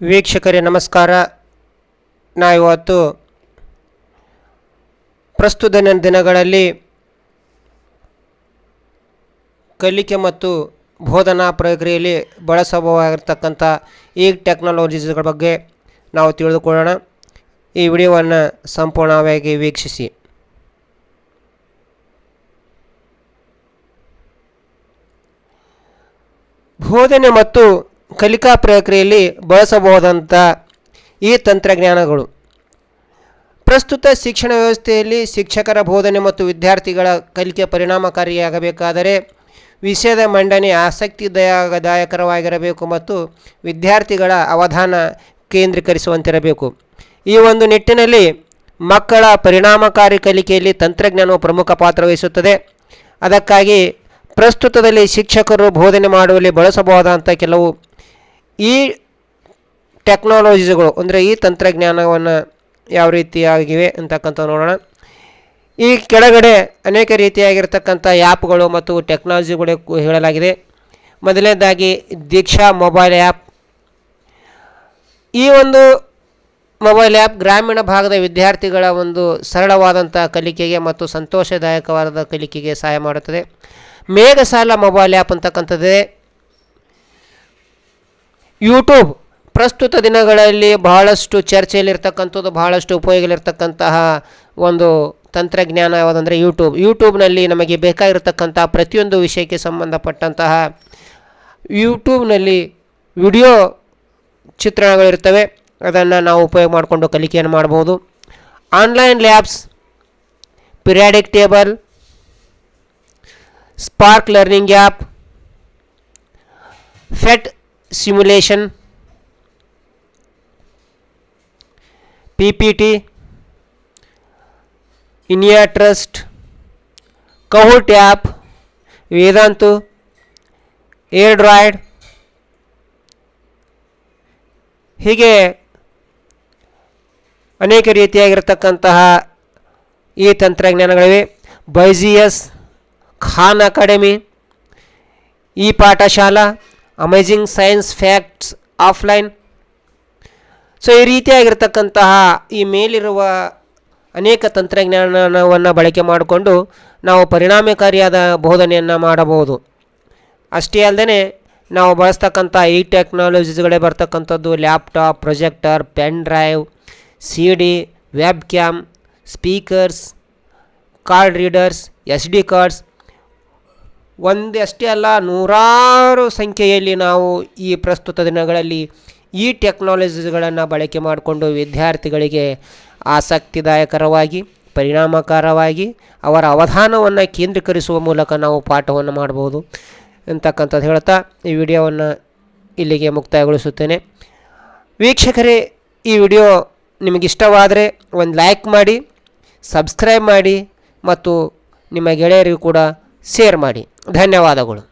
ವೀಕ್ಷಕರೇ ನಮಸ್ಕಾರ. ಇವತ್ತು ಪ್ರಸ್ತುತ ದಿನಗಳಲ್ಲಿ ಕಲಿಕೆ ಮತ್ತು ಬೋಧನಾ ಪ್ರಕ್ರಿಯೆಯಲ್ಲಿ ಬಳಸಬಹುದಾಗಿರತಕ್ಕಂಥ E-ಟೆಕ್ನಾಲಜೀಸ್ಗಳ ಬಗ್ಗೆ ನಾವು ತಿಳಿದುಕೊಳ್ಳೋಣ. ಈ ವಿಡಿಯೋವನ್ನು ಸಂಪೂರ್ಣವಾಗಿ ವೀಕ್ಷಿಸಿ. ಬೋಧನೆ ಮತ್ತು ಕಲಿಕಾ ಪ್ರಕ್ರಿಯೆಯಲ್ಲಿ ಬಳಸಬಹುದಂಥ ಈ ತಂತ್ರಜ್ಞಾನಗಳು ಪ್ರಸ್ತುತ ಶಿಕ್ಷಣ ವ್ಯವಸ್ಥೆಯಲ್ಲಿ ಶಿಕ್ಷಕರ ಬೋಧನೆ ಮತ್ತು ವಿದ್ಯಾರ್ಥಿಗಳ ಕಲಿಕೆ ಪರಿಣಾಮಕಾರಿಯಾಗಬೇಕಾದರೆ ವಿಷಯದ ಮಂಡನೆ ಆಸಕ್ತಿದಾಯಕರವಾಗಿರಬೇಕು ಮತ್ತು ವಿದ್ಯಾರ್ಥಿಗಳ ಅವಧಾನ ಕೇಂದ್ರೀಕರಿಸುವಂತಿರಬೇಕು. ಈ ಒಂದು ನಿಟ್ಟಿನಲ್ಲಿ ಮಕ್ಕಳ ಪರಿಣಾಮಕಾರಿ ಕಲಿಕೆಯಲ್ಲಿ ತಂತ್ರಜ್ಞಾನವು ಪ್ರಮುಖ ಪಾತ್ರ ವಹಿಸುತ್ತದೆ. ಅದಕ್ಕಾಗಿ ಪ್ರಸ್ತುತದಲ್ಲಿ ಶಿಕ್ಷಕರು ಬೋಧನೆ ಮಾಡುವಲ್ಲಿ ಬಳಸಬಹುದಾದಂಥ ಕೆಲವು ಈ ಟೆಕ್ನಾಲಜೀಸ್ಗಳು ಅಂದರೆ ಈ ತಂತ್ರಜ್ಞಾನವನ್ನು ಯಾವ ರೀತಿಯಾಗಿವೆ ಅಂತಕ್ಕಂಥ ನೋಡೋಣ. ಈ ಕೆಳಗಡೆ ಅನೇಕ ರೀತಿಯಾಗಿರ್ತಕ್ಕಂಥ ಆ್ಯಪ್ಗಳು ಮತ್ತು ಟೆಕ್ನಾಲಜಿಗಳು ಹೇಳಲಾಗಿದೆ. ಮೊದಲನೇದಾಗಿ ದೀಕ್ಷಾ ಮೊಬೈಲ್ ಆ್ಯಪ್. ಈ ಒಂದು ಮೊಬೈಲ್ ಆ್ಯಪ್ ಗ್ರಾಮೀಣ ಭಾಗದ ವಿದ್ಯಾರ್ಥಿಗಳ ಒಂದು ಸರಳವಾದಂಥ ಕಲಿಕೆಗೆ ಮತ್ತು ಸಂತೋಷದಾಯಕವಾದ ಕಲಿಕೆಗೆ ಸಹಾಯ ಮಾಡುತ್ತದೆ. ಮೇಘಸಾಲ ಮೊಬೈಲ್ ಆ್ಯಪ್ ಅಂತಕ್ಕಂಥದ್ದೇ. ಯೂಟ್ಯೂಬ್ ಪ್ರಸ್ತುತ ದಿನಗಳಲ್ಲಿ ಬಹಳಷ್ಟು ಚರ್ಚೆಯಲ್ಲಿರ್ತಕ್ಕಂಥದ್ದು, ಬಹಳಷ್ಟು ಉಪಯೋಗಲಿರ್ತಕ್ಕಂತಹ ಒಂದು ತಂತ್ರಜ್ಞಾನ ಯಾವುದಂದರೆ ಯೂಟ್ಯೂಬ್ನಲ್ಲಿ ನಮಗೆ ಬೇಕಾಗಿರ್ತಕ್ಕಂಥ ಪ್ರತಿಯೊಂದು ವಿಷಯಕ್ಕೆ ಸಂಬಂಧಪಟ್ಟಂತಹ ಯೂಟ್ಯೂಬ್ನಲ್ಲಿ ವಿಡಿಯೋ ಚಿತ್ರಣಗಳಿರ್ತವೆ. ಅದನ್ನು ನಾವು ಉಪಯೋಗ ಮಾಡಿಕೊಂಡು ಕಲಿಕೆಯನ್ನು ಮಾಡ್ಬೋದು. Online labs, periodic table, spark learning app, PhET simulation, PPT, ಇನಿಯಾ trust, Kahoot app, Vedantu, AirDroid, ಹೀಗೆ ಅನೇಕ ರೀತಿಯಾಗಿರ್ತಕ್ಕಂತಹ ಈ ತಂತ್ರಜ್ಞಾನಗಳಿವೆ. ಬೈಜಿಯಸ್, ಖಾನ್ ಅಕಾಡೆಮಿ, ಈ Pathshala, amazing science facts offline. So ಈ ರೀತಿಯಾಗಿರ್ತಕ್ಕಂತಹ ಈ ಮೇಲಿರುವ ಅನೇಕ ತಂತ್ರಜ್ಞಾನವನ್ನು ಬಳಕೆ ಮಾಡಿಕೊಂಡು ನಾವು ಪರಿಣಾಮಕಾರಿಯಾದ ಬೋಧನೆಯನ್ನು ಮಾಡಬಹುದು. ಅಷ್ಟೇ ಅಲ್ಲದೆ ನಾವು ಬಳಸ್ತಕ್ಕಂಥ E-ಟೆಕ್ನಾಲಜೀಸ್ಗಳೇ ಬರ್ತಕ್ಕಂಥದ್ದು laptop, projector, pen drive, CD, webcam, speakers, card readers, SD cards. ಒಂದಷ್ಟೇ ಅಲ್ಲ, ನೂರಾರು ಸಂಖ್ಯೆಯಲ್ಲಿ ನಾವು ಈ ಪ್ರಸ್ತುತ ದಿನಗಳಲ್ಲಿ E-ಟೆಕ್ನಾಲಜೀಸ್ಗಳನ್ನು ಬಳಕೆ ಮಾಡಿಕೊಂಡು ವಿದ್ಯಾರ್ಥಿಗಳಿಗೆ ಆಸಕ್ತಿದಾಯಕರವಾಗಿ ಪರಿಣಾಮಕಾರವಾಗಿ ಅವರ ಅವಧಾನವನ್ನು ಕೇಂದ್ರೀಕರಿಸುವ ಮೂಲಕ ನಾವು ಪಾಠವನ್ನು ಮಾಡ್ಬೋದು ಅಂತಕ್ಕಂಥದ್ದು ಹೇಳ್ತಾ ಈ ವಿಡಿಯೋವನ್ನು ಇಲ್ಲಿಗೆ ಮುಕ್ತಾಯಗೊಳಿಸುತ್ತೇನೆ. ವೀಕ್ಷಕರೇ, ಈ ವಿಡಿಯೋ ನಿಮಗಿಷ್ಟವಾದರೆ ಒಂದು ಲೈಕ್ ಮಾಡಿ, ಸಬ್ಸ್ಕ್ರೈಬ್ ಮಾಡಿ ಮತ್ತು ನಿಮ್ಮ ಗೆಳೆಯರಿಗೂ ಕೂಡ ಶೇರ್ ಮಾಡಿ. ಧನ್ಯವಾದಗಳು.